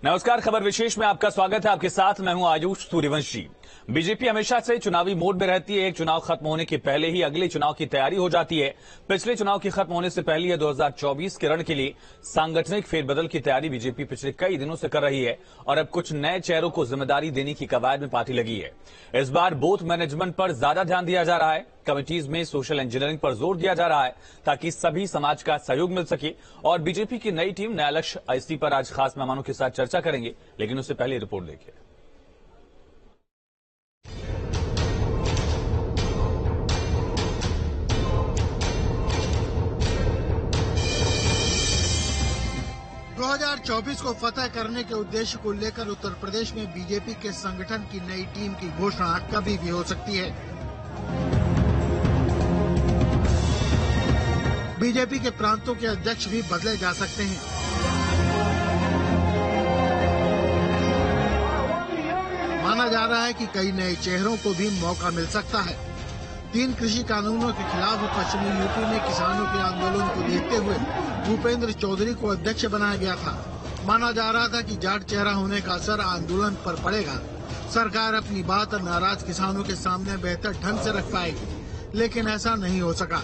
नमस्कार, खबर विशेष में आपका स्वागत है। आपके साथ मैं हूं आयुष सूर्यवंशी। बीजेपी हमेशा से चुनावी मोड में रहती है। एक चुनाव खत्म होने के पहले ही अगले चुनाव की तैयारी हो जाती है। पिछले चुनाव के खत्म होने से पहले यह 2024 के रण के लिए सांगठनिक फेरबदल की तैयारी बीजेपी पिछले कई दिनों से कर रही है और अब कुछ नए चेहरों को जिम्मेदारी देने की कवायद में पार्टी लगी है। इस बार बूथ मैनेजमेंट पर ज्यादा ध्यान दिया जा रहा है। कमिटीज में सोशल इंजीनियरिंग पर जोर दिया जा रहा है ताकि सभी समाज का सहयोग मिल सके। और बीजेपी की नई टीम नया लक्ष्य इसी पर आज खास मेहमानों के साथ चर्चा करेंगे, लेकिन उससे पहले रिपोर्ट देखिए। ...2024 को फतह करने के उद्देश्य को लेकर उत्तर प्रदेश में बीजेपी के संगठन की नई टीम की घोषणा कभी भी हो सकती है। बीजेपी के प्रांतों के अध्यक्ष भी बदले जा सकते हैं। माना जा रहा है कि कई नए चेहरों को भी मौका मिल सकता है। 3 कृषि कानूनों के खिलाफ पश्चिमी यूपी में किसानों के आंदोलन को देखते हुए भूपेंद्र चौधरी को अध्यक्ष बनाया गया था। माना जा रहा था कि जाट चेहरा होने का असर आंदोलन पर पड़ेगा। सरकार अपनी बात नाराज किसानों के सामने बेहतर ढंग से रख पाएगी, लेकिन ऐसा नहीं हो सका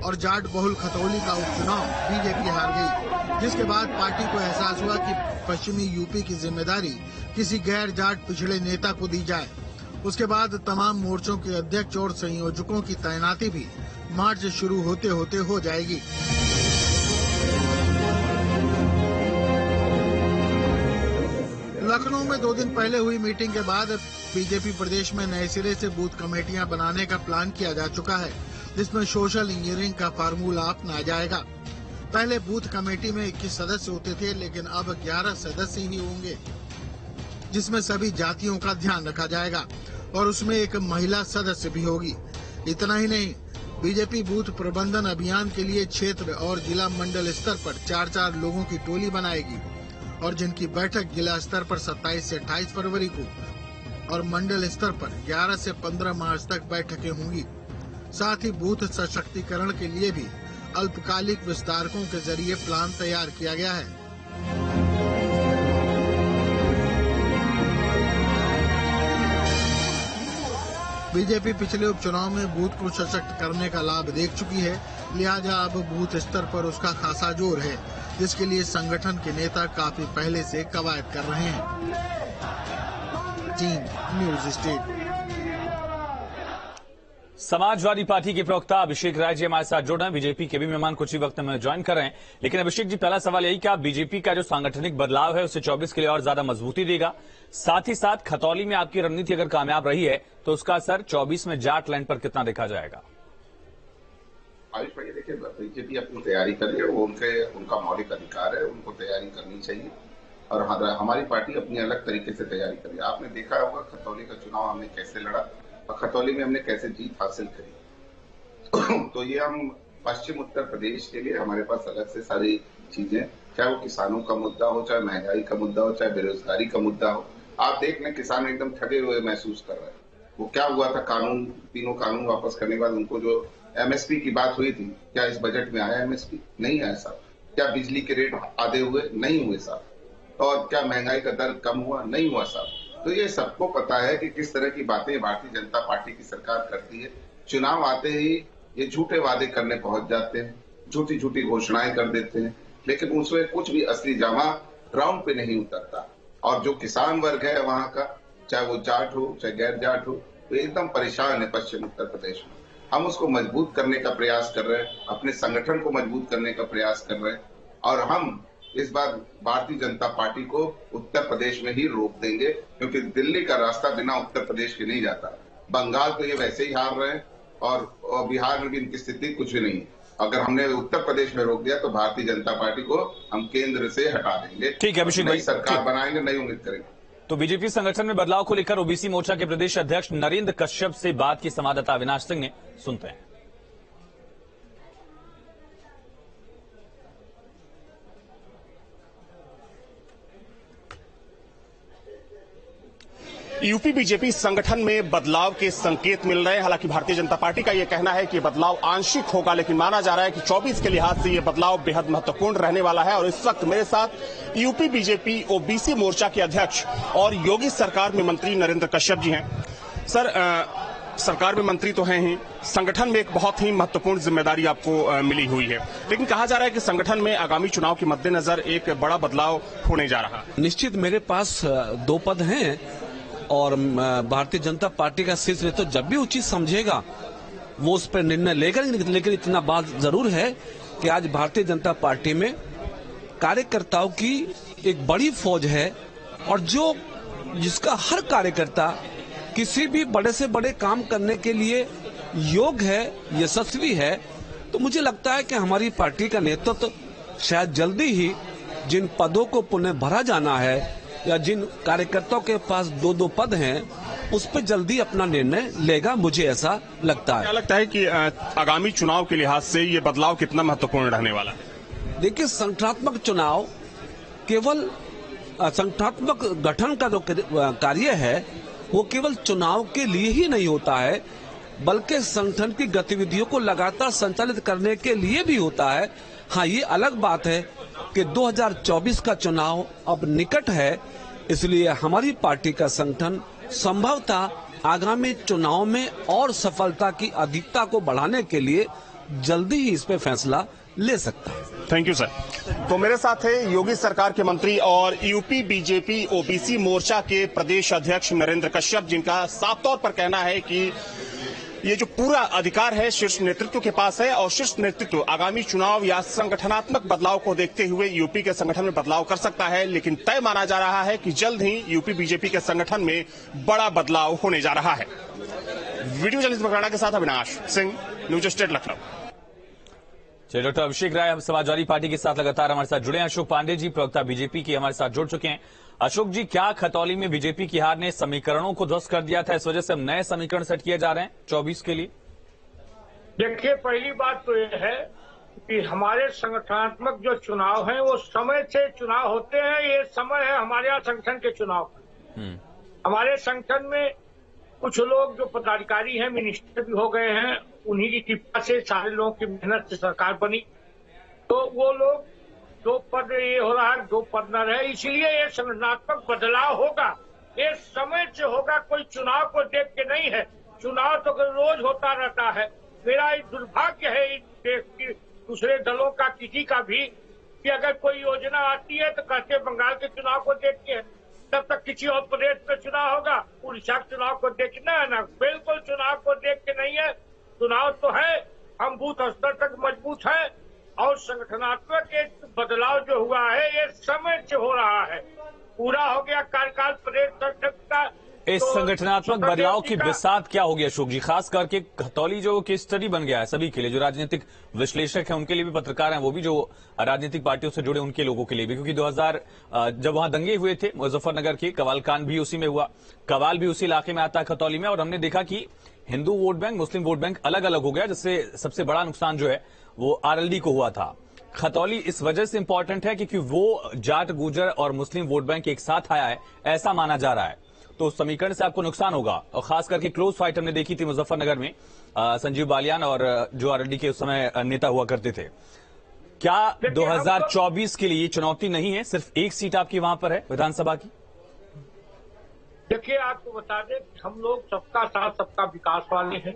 और जाट बहुल खतौली का उपचुनाव बीजेपी हार गई, जिसके बाद पार्टी को एहसास हुआ कि पश्चिमी यूपी की जिम्मेदारी किसी गैर जाट पिछड़े नेता को दी जाए। उसके बाद तमाम मोर्चों के अध्यक्ष और संयोजकों की तैनाती भी मार्च शुरू होते होते हो जाएगी। लखनऊ में 2 दिन पहले हुई मीटिंग के बाद बीजेपी प्रदेश में नए सिरे से बूथ कमेटियां बनाने का प्लान किया जा चुका है, जिसमें सोशल इंजीनियरिंग का फार्मूला अपनाया जाएगा। पहले बूथ कमेटी में 21 सदस्य होते थे, लेकिन अब 11 सदस्य ही होंगे, जिसमें सभी जातियों का ध्यान रखा जाएगा और उसमें एक महिला सदस्य भी होगी। इतना ही नहीं, बीजेपी बूथ प्रबंधन अभियान के लिए क्षेत्र और जिला मंडल स्तर पर 4-4 लोगों की टोली बनाएगी और जिनकी बैठक जिला स्तर पर 27 से 28 फरवरी को और मंडल स्तर पर 11 से 15 मार्च तक बैठकें होंगी। साथ ही बूथ सशक्तिकरण के लिए भी अल्पकालिक विस्तारकों के जरिए प्लान तैयार किया गया है। बीजेपी पिछले उपचुनाव में बूथ को सशक्त करने का लाभ देख चुकी है, लिहाजा अब बूथ स्तर पर उसका खासा जोर है, जिसके लिए संगठन के नेता काफी पहले से कवायद कर रहे हैं। Team news state. Samajwadi party के प्रवक्ता अभिषेक राय जी हमारे साथ जुड़ रहे हैं। बीजेपी के भी मेहमान कुछ ही वक्त में ज्वाइन कर रहे हैं। लेकिन अभिषेक जी, पहला सवाल यही कि बीजेपी का जो सांगठनिक बदलाव है उसे 24 के लिए और ज्यादा मजबूती देगा। साथ ही साथ खतौली में आपकी रणनीति अगर कामयाब रही है तो उसका असर 24 में जाट लैंड पर कितना देखा जाएगा? आयुष भाई, देखिए, बीजेपी अपनी तैयारी कर रही है, वो उनका मौलिक अधिकार है, उनको तैयारी करनी चाहिए और हमारी पार्टी अपनी अलग तरीके से तैयारी कर रही है। आपने देखा होगा खतौली का चुनाव हमने कैसे लड़ा और खतौली में हमने कैसे जीत हासिल करी। तो ये हम पश्चिम उत्तर प्रदेश के लिए हमारे पास अलग से सारी चीजें, चाहे वो किसानों का मुद्दा हो, चाहे महंगाई का मुद्दा हो, चाहे बेरोजगारी का मुद्दा हो। आप देख लें, किसान एकदम ठगे हुए महसूस कर रहे हैं। वो क्या हुआ था, तीनों कानून वापस करने के बाद उनको जो एमएसपी की बात हुई थी, क्या इस बजट में आया एमएसपी? नहीं आया साहब। क्या बिजली के रेट आधे हुए? नहीं हुए साहब। और क्या महंगाई का दर कम हुआ? नहीं हुआ साहब। तो ये सबको पता है कि किस तरह की बातें भारतीय जनता पार्टी की सरकार करती है। चुनाव आते ही ये झूठे वादे करने पहुंच जाते हैं, झूठी झूठी घोषणाएं कर देते हैं, लेकिन उसमें कुछ भी असली जमा ग्राउंड पे नहीं उतरता। और जो किसान वर्ग है वहां का, चाहे वो जाट हो चाहे गैर जाट हो, तो एकदम परेशान है पश्चिम उत्तर प्रदेश में। हम उसको मजबूत करने का प्रयास कर रहे हैं, अपने संगठन को मजबूत करने का प्रयास कर रहे हैं और हम इस बार भारतीय जनता पार्टी को उत्तर प्रदेश में ही रोक देंगे, क्योंकि दिल्ली का रास्ता बिना उत्तर प्रदेश के नहीं जाता। बंगाल तो ये वैसे ही हार रहे हैं और बिहार में भी इनकी स्थिति कुछ भी नहीं है। अगर हमने उत्तर प्रदेश में रोक दिया तो भारतीय जनता पार्टी को हम केंद्र से हटा देंगे। ठीक है अभिषेक भाई, सरकार बनाएंगे, नई उम्मीद करेंगे। तो बीजेपी संगठन में बदलाव को लेकर ओबीसी मोर्चा के प्रदेश अध्यक्ष नरेंद्र कश्यप से बात की संवाददाता अविनाश सिंह ने, सुनते हैं। यूपी बीजेपी संगठन में बदलाव के संकेत मिल रहे हैं। हालांकि भारतीय जनता पार्टी का यह कहना है कि बदलाव आंशिक होगा, लेकिन माना जा रहा है कि 24 के लिहाज से यह बदलाव बेहद महत्वपूर्ण रहने वाला है। और इस वक्त मेरे साथ यूपी बीजेपी ओबीसी मोर्चा के अध्यक्ष और योगी सरकार में मंत्री नरेंद्र कश्यप जी हैं। सर, सरकार में मंत्री तो हैं ही, संगठन में एक बहुत ही महत्वपूर्ण जिम्मेदारी आपको मिली हुई है, लेकिन कहा जा रहा है कि संगठन में आगामी चुनाव के मद्देनजर एक बड़ा बदलाव होने जा रहा है। निश्चित मेरे पास 2 पद हैं और भारतीय जनता पार्टी का शीर्ष नेतृत्व जब भी उचित समझेगा वो उस पर निर्णय लेगा। लेकिन इतना बात जरूर है कि आज भारतीय जनता पार्टी में कार्यकर्ताओं की एक बड़ी फौज है और जिसका हर कार्यकर्ता किसी भी बड़े से बड़े काम करने के लिए योग्य है, यशस्वी है। तो मुझे लगता है कि हमारी पार्टी का नेतृत्व शायद जल्दी ही जिन पदों को पुनः भरा जाना है या जिन कार्यकर्ताओं के पास 2-2 पद हैं उस पर जल्दी अपना निर्णय लेगा, मुझे ऐसा लगता है। क्या लगता है कि आगामी चुनाव के लिहाज से ये बदलाव कितना महत्वपूर्ण रहने वाला है? देखिए, संगठनात्मक चुनाव केवल संगठनात्मक गठन का जो कार्य है वो केवल चुनाव के लिए ही नहीं होता है, बल्कि संगठन की गतिविधियों को लगातार संचालित करने के लिए भी होता है। हाँ, ये अलग बात है कि 2024 का चुनाव अब निकट है, इसलिए हमारी पार्टी का संगठन संभवतः आगामी चुनाव में और सफलता की अधिकता को बढ़ाने के लिए जल्दी ही इस पे फैसला ले सकता है। Thank you sir. तो मेरे साथ है योगी सरकार के मंत्री और यूपी बीजेपी ओबीसी मोर्चा के प्रदेश अध्यक्ष नरेंद्र कश्यप, जिनका साफ तौर पर कहना है कि ये जो पूरा अधिकार है शीर्ष नेतृत्व के पास है और शीर्ष नेतृत्व आगामी चुनाव या संगठनात्मक बदलाव को देखते हुए यूपी के संगठन में बदलाव कर सकता है। लेकिन तय माना जा रहा है कि जल्द ही यूपी बीजेपी के संगठन में बड़ा बदलाव होने जा रहा है। वीडियो जर्नलिस्ट मकराना के साथ अविनाश सिंह, न्यूज स्टेट लखनऊ। चलिए, डॉक्टर अभिषेक राय हम समाजवादी पार्टी के साथ लगातार हमारे साथ जुड़े हैं। अशोक पांडे जी, प्रवक्ता बीजेपी की, हमारे साथ जुड़ चुके हैं। अशोक जी, क्या खतौली में बीजेपी की हार ने समीकरणों को ध्वस्त कर दिया था, इस वजह से हम नए समीकरण सेट किए जा रहे हैं 24 के लिए? देखिए, पहली बात तो यह है कि हमारे संगठनात्मक जो चुनाव हैं वो समय से चुनाव होते हैं। ये समय है हमारे यहाँ संगठन के चुनाव। हमारे संगठन में कुछ लोग जो पदाधिकारी हैं, मिनिस्टर भी हो गए हैं, उन्हीं की कृपा से सारे लोगों की मेहनत से सरकार बनी। तो वो लोग 2 पद ये हो रहा है, 2 पद न रहे, इसलिए ये संगठनात्मक बदलाव होगा। ये समय से होगा, कोई चुनाव को देख के नहीं है। चुनाव तो रोज होता रहता है। मेरा दुर्भाग्य है इस देश की दूसरे दलों का, किसी का भी, कि अगर कोई योजना आती है तो कहते बंगाल के चुनाव को देखते हैं, तब तक किसी और प्रदेश में चुनाव होगा, उड़ीसा के चुनाव को देखना है ना। बिल्कुल चुनाव को देख के नहीं है। चुनाव तो है, हम बूथ स्तर तक मजबूत है और संगठनात्मक एक बदलाव जो हुआ है ये समय से हो रहा है। पूरा हो गया कार्यकाल प्रदेश संगठन का। इस संगठनात्मक बदलाव की बिसात क्या होगी अशोक जी? खास करके खतौली जो केस स्टडी बन गया है सभी के लिए, जो राजनीतिक विश्लेषक हैं उनके लिए भी, पत्रकार हैं वो भी, जो राजनीतिक पार्टियों से जुड़े उनके लोगों के लिए भी, क्योंकि 2000 जब वहां दंगे हुए थे मुजफ्फरनगर के, कवाल कांड भी उसी में हुआ, कवाल भी उसी इलाके में आता है खतौली में, और हमने देखा कि हिंदू वोट बैंक, मुस्लिम वोट बैंक अलग अलग हो गया, जिससे सबसे बड़ा नुकसान जो है वो आरएलडी को हुआ था। खतौली इस वजह से इंपॉर्टेंट है क्योंकि वो जाट, गुर्जर और मुस्लिम वोट बैंक एक साथ आया है, ऐसा माना जा रहा है। तो समीकरण से आपको नुकसान होगा, और खास करके क्लोज फाइट हमने देखी थी मुजफ्फरनगर में, संजीव बालियान और जो आरएलडी के उस समय नेता हुआ करते थे। क्या 2024 के लिए चुनौती नहीं है? सिर्फ एक सीट आपकी वहां पर है विधानसभा की। देखिए, आपको बता दें, हम लोग सबका साथ सबका विकास वाले हैं।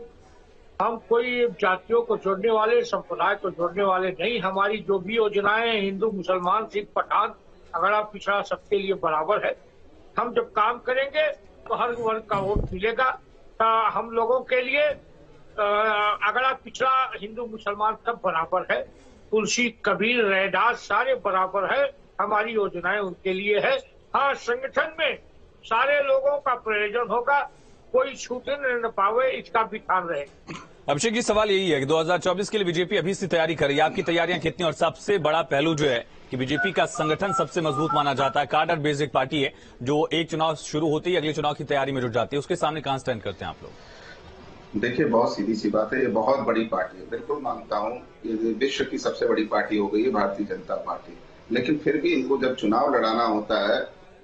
हम कोई जातियों को जोड़ने वाले, संप्रदाय को जोड़ने वाले नहीं। हमारी जो भी योजनाएं हैं, हिंदू, मुसलमान, सिख, पठान, अगर आप पिछड़ा, सबके लिए बराबर है। हम जब काम करेंगे तो हर वर्ग का वोट मिलेगा। हम लोगों के लिए अगर आप पिछड़ा, हिंदू, मुसलमान सब बराबर है। तुलसी, कबीर, रैदास सारे बराबर है। हमारी योजनाएं उनके लिए है। हाँ, संगठन में सारे लोगों का प्रयोजन होगा, कोई छूटे न पावे, इसका भी ध्यान रहे। अभिषेक जी, सवाल यही है कि 2024 के लिए बीजेपी अभी से तैयारी कर रही है, आपकी तैयारियां कितनी? और सबसे बड़ा पहलू जो है कि बीजेपी का संगठन सबसे मजबूत माना जाता है, कार्डर बेस्ड एक पार्टी है जो एक चुनाव शुरू होते ही अगले चुनाव की तैयारी में जुट जाती है, उसके सामने कहां स्टैंड करते हैं आप लोग? देखिए, बहुत सीधी सी बात है, ये बहुत बड़ी पार्टी है, बिल्कुल मानता हूँ, ये विश्व की सबसे बड़ी पार्टी हो गई है भारतीय जनता पार्टी। लेकिन फिर भी इनको जब चुनाव लड़ाना होता है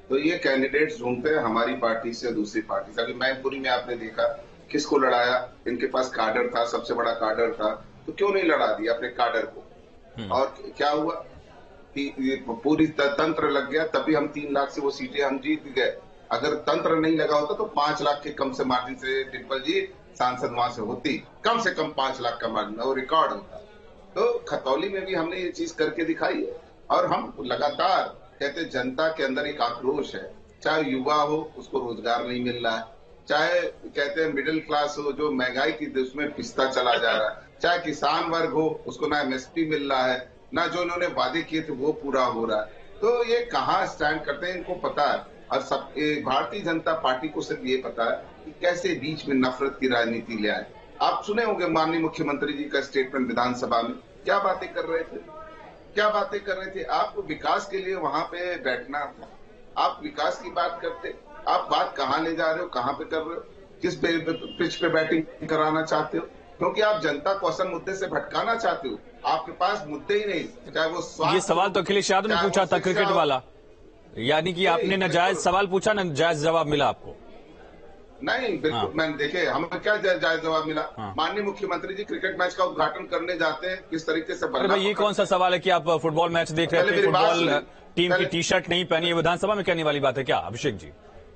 तो ये कैंडिडेट्स ढूंढते हैं हमारी पार्टी से, दूसरी पार्टी से। अभी मैनपुरी में आपने देखा किसको लड़ाया, इनके पास काडर था, सबसे बड़ा काडर था, तो क्यों नहीं लड़ा दिया अपने काडर को? और क्या हुआ कि पूरी तंत्र लग गया, तभी हम 3 लाख से वो सीटें हम जीत गए। अगर तंत्र नहीं लगा होता तो 5 लाख के कम से मार्जिन से डिम्पल जी सांसद वहां से होती, कम से कम 5 लाख का मार्जिन, वो रिकॉर्ड होता। तो खतौली में भी हमने ये चीज करके दिखाई है। और हम लगातार कहते जनता के अंदर एक आक्रोश है, चाहे युवा हो उसको रोजगार नहीं मिल रहा है, चाहे कहते हैं मिडिल क्लास हो जो महंगाई की उसमें पिसता चला जा रहा है, चाहे किसान वर्ग हो उसको ना एमएसपी मिल रहा है, ना जो इन्होंने वादे किए थे वो पूरा हो रहा है। तो ये कहाँ स्टैंड करते हैं इनको पता है। और सब भारतीय जनता पार्टी को सिर्फ ये पता है कि कैसे बीच में नफरत की राजनीति ले आए। आप सुने होंगे माननीय मुख्यमंत्री जी का स्टेटमेंट विधानसभा में, क्या बातें कर रहे थे, क्या बातें कर रहे थे। आपको विकास के लिए वहां पे बैठना था, आप विकास की बात करते, आप बात कहाँ ले जा रहे हो, कहाँ पे कर रहे हो, किस पिच पे बैटिंग कराना चाहते हो, क्योंकि आप जनता को असल मुद्दे से भटकाना चाहते हो। आपके पास मुद्दे ही नहीं, चाहे वो स्वास्थ्य। ये सवाल तो अखिलेश यादव ने पूछा था क्रिकेट वाला, यानी कि आपने नाजायज सवाल पूछा, नाजायज जवाब मिला आपको। नहीं बिल्कुल, मैंने देखे हमें क्या जायज जवाब मिला। माननीय मुख्यमंत्री जी क्रिकेट मैच का उद्घाटन करने जाते हैं, किस तरीके से अरे भाई ये कौन सा सवाल है कि आप फुटबॉल मैच देख रहे थे, फुटबॉल टीम की टी शर्ट नहीं पहनी है, विधानसभा में कहने वाली बात है क्या अभिषेक जी?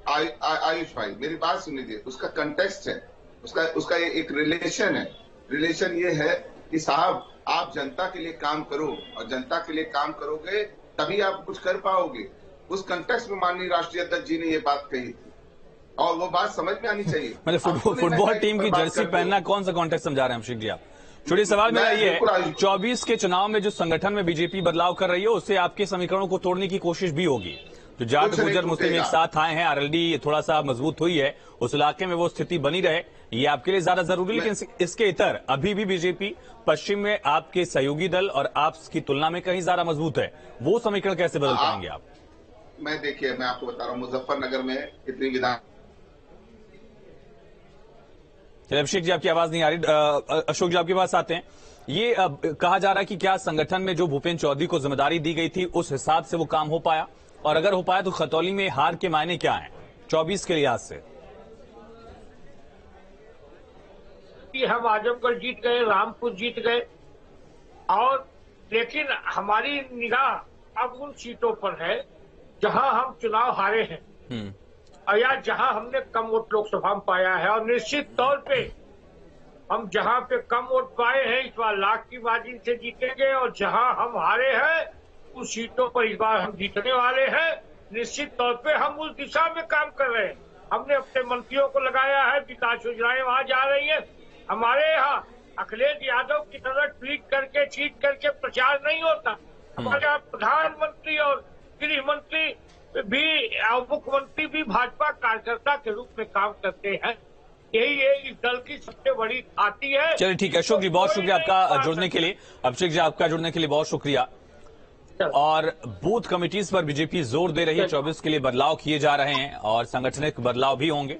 आयुष भाई मेरी बात सुन लीजिए, उसका कंटेक्स्ट है, उसका एक रिलेशन है। रिलेशन ये है कि साहब आप जनता के लिए काम करो, और जनता के लिए काम करोगे तभी आप कुछ कर पाओगे। उस कंटेक्स्ट में माननीय राष्ट्रीय अध्यक्ष जी ने ये बात कही थी, और वो बात समझ में आनी चाहिए। मतलब फुटबॉल टीम की जर्सी पहनना कौन सा कॉन्टेक्स्ट समझा रहे हैं अभिषेक जी आप? छोटी सवाल मेरा ये है, 24 के चुनाव में जो संगठन में बीजेपी बदलाव कर रही है उससे आपके समीकरणों को तोड़ने की कोशिश भी होगी। जो जाट गुर्जर मुस्लिम एक साथ आए हैं, आरएलडी थोड़ा सा मजबूत हुई है, उस इलाके में वो स्थिति बनी रहे, ये आपके लिए ज्यादा जरूरी। लेकिन इसके इतर अभी भी बीजेपी पश्चिम में आपके सहयोगी दल और आपकी तुलना में कहीं ज्यादा मजबूत है, वो समीकरण कैसे बदल पाएंगे आप? मैं देखिए, मैं आपको बता रहा हूँ, मुजफ्फरनगर में इतनी विधान। अभिषेक जी आपकी आवाज नहीं आ रही, अशोक जी आपके पास आते हैं। ये कहा जा रहा है कि क्या संगठन में जो भूपेंद्र चौधरी को जिम्मेदारी दी गई थी उस हिसाब से वो काम हो पाया, और अगर हो पाया तो खतौली में हार के मायने क्या हैं 24 के लिहाज से? हम आजमगढ़ जीत गए, रामपुर जीत गए, और लेकिन हमारी निगाह अब उन सीटों पर है जहां हम चुनाव हारे हैं, और या जहां हमने कम वोट लोकसभा में पाया है। और निश्चित तौर पे हम जहां पे कम वोट पाए हैं इस बार लाख की मार्जिन से जीतेंगे, और जहां हम हारे हैं उस सीटों पर इस बार हम जीतने वाले हैं। निश्चित तौर पे हम उस दिशा में काम कर रहे हैं, हमने अपने मंत्रियों को लगाया है, विकास योजनाएं वहां जा रही है। हमारे यहाँ अखिलेश यादव की तरह ट्वीट करके चीट करके प्रचार नहीं होता। हमारे यहाँ प्रधानमंत्री और गृह मंत्री भी और मुख्यमंत्री भी भाजपा कार्यकर्ता के रूप में काम करते हैं। यही इस दल की सबसे बड़ी खाती है। चलिए ठीक है अशोक जी, बहुत शुक्रिया आपका जुड़ने के लिए। अभिषेक जी आपका जुड़ने के लिए बहुत शुक्रिया। और बूथ कमिटीज पर बीजेपी जोर दे रही है, 24 के लिए बदलाव किए जा रहे हैं और सांगठनिक बदलाव भी होंगे।